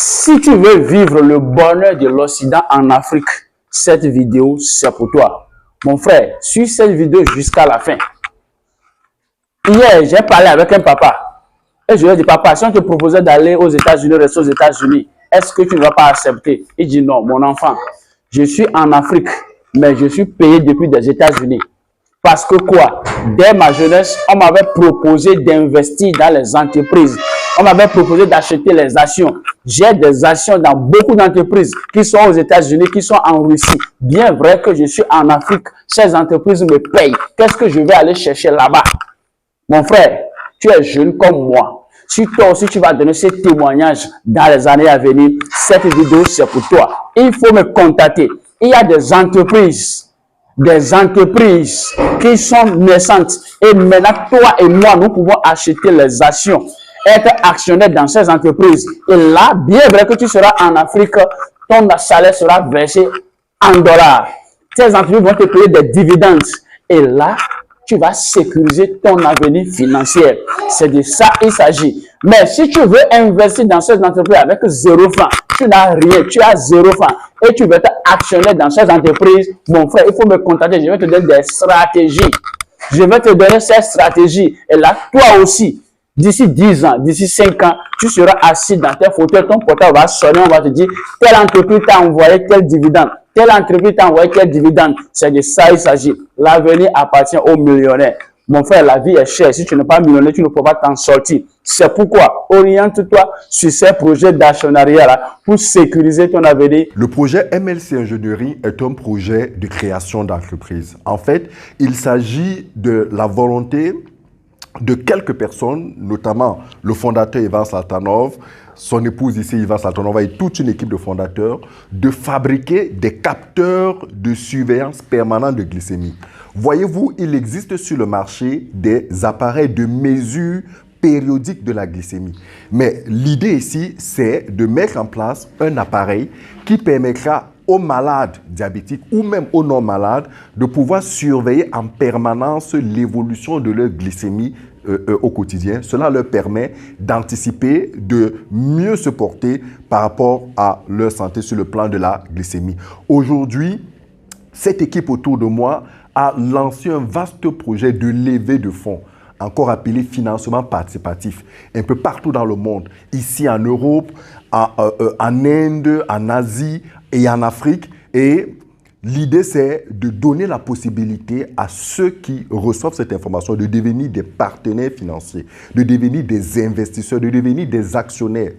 Si tu veux vivre le bonheur de l'Occident en Afrique, cette vidéo, c'est pour toi. Mon frère, suis cette vidéo jusqu'à la fin. Hier, j'ai parlé avec un papa. Et je lui ai dit, papa, si on te proposait d'aller aux États-Unis, rester aux États-Unis, est-ce que tu ne vas pas accepter? Il dit non, mon enfant, je suis en Afrique, mais je suis payé depuis des États-Unis. Parce que quoi? Dès ma jeunesse, on m'avait proposé d'investir dans les entreprises. On m'avait proposé d'acheter les actions. J'ai des actions dans beaucoup d'entreprises qui sont aux États-Unis, qui sont en Russie. Bien vrai que je suis en Afrique, ces entreprises me payent. Qu'est-ce que je vais aller chercher là-bas? Mon frère, tu es jeune comme moi. Si toi aussi tu vas donner ces témoignages dans les années à venir, cette vidéo c'est pour toi. Il faut me contacter. Il y a des entreprises qui sont naissantes. Et maintenant, toi et moi, nous pouvons acheter les actions, être actionnaire dans ces entreprises. Et là, bien vrai que tu seras en Afrique, ton salaire sera versé en dollars. Ces entreprises vont te payer des dividendes. Et là, tu vas sécuriser ton avenir financier. C'est de ça il s'agit. Mais si tu veux investir dans ces entreprises avec 0 francs, tu n'as rien, tu as 0 francs et tu veux être actionnaire dans ces entreprises, mon frère, il faut me contacter. Je vais te donner des stratégies. Je vais te donner ces stratégies. Et là, toi aussi, d'ici 10 ans, d'ici 5 ans, tu seras assis dans tes fauteuils, ton portable va sonner, on va te dire, telle entreprise t'a envoyé tel dividende. Telle entreprise t'a envoyé quel dividende. C'est de ça il s'agit. L'avenir appartient aux millionnaires. Mon frère, la vie est chère. Si tu n'es pas millionnaire, tu ne peux pas t'en sortir. C'est pourquoi oriente-toi sur ces projets d'actionnariat pour sécuriser ton avenir. Le projet MLC Ingénierie est un projet de création d'entreprise. En fait, il s'agit de la volonté de quelques personnes, notamment le fondateur Ivan Saltanov, son épouse ici, Ivan Saltanova, et toute une équipe de fondateurs, de fabriquer des capteurs de surveillance permanente de glycémie. Voyez-vous, il existe sur le marché des appareils de mesure périodique de la glycémie. Mais l'idée ici, c'est de mettre en place un appareil qui permettra aux malades diabétiques ou même aux non-malades de pouvoir surveiller en permanence l'évolution de leur glycémie au quotidien. Cela leur permet d'anticiper, de mieux se porter par rapport à leur santé sur le plan de la glycémie. Aujourd'hui, cette équipe autour de moi a lancé un vaste projet de levée de fonds, encore appelé financement participatif, un peu partout dans le monde, ici en Europe, en Inde, en Asie et en Afrique. Et l'idée, c'est de donner la possibilité à ceux qui reçoivent cette information de devenir des partenaires financiers, de devenir des investisseurs, de devenir des actionnaires.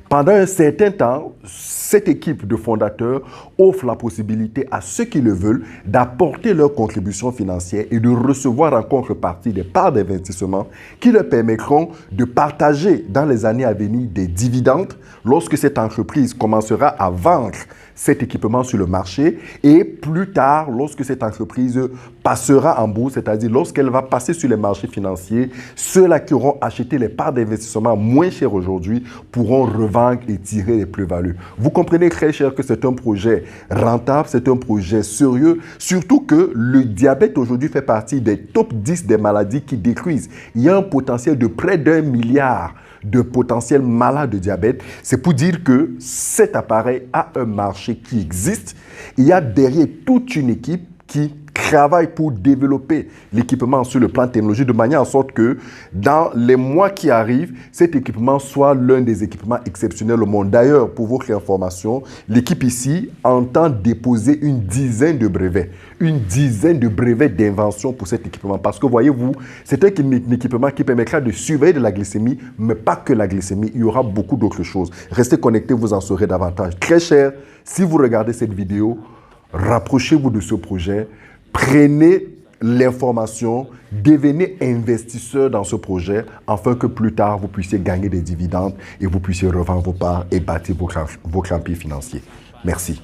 Pendant un certain temps, cette équipe de fondateurs offre la possibilité à ceux qui le veulent d'apporter leur contribution financière et de recevoir en contrepartie des parts d'investissement qui leur permettront de partager dans les années à venir des dividendes lorsque cette entreprise commencera à vendre cet équipement sur le marché et plus tard, lorsque cette entreprise passera en bourse, c'est-à-dire lorsqu'elle va passer sur les marchés financiers, ceux-là qui auront acheté les parts d'investissement moins chères aujourd'hui pourront revendre et tirer les plus-values. Vous comprenez très cher que c'est un projet rentable, c'est un projet sérieux, surtout que le diabète aujourd'hui fait partie des top 10 des maladies qui détruisent. Il y a un potentiel de près d'1 milliard de potentiels malades de diabète. C'est pour dire que cet appareil a un marché qui existe. Il y a derrière toute une équipe qui travaille pour développer l'équipement sur le plan technologique de manière à sorte que dans les mois qui arrivent, cet équipement soit l'un des équipements exceptionnels au monde. D'ailleurs, pour votre information, l'équipe ici entend déposer une dizaine de brevets d'invention pour cet équipement. Parce que voyez-vous, c'est un équipement qui permettra de surveiller de la glycémie, mais pas que la glycémie, il y aura beaucoup d'autres choses. Restez connectés, vous en saurez davantage. Très cher, si vous regardez cette vidéo, rapprochez-vous de ce projet. Prenez l'information, devenez investisseur dans ce projet afin que plus tard, vous puissiez gagner des dividendes et vous puissiez revendre vos parts et bâtir vos empires financiers. Merci.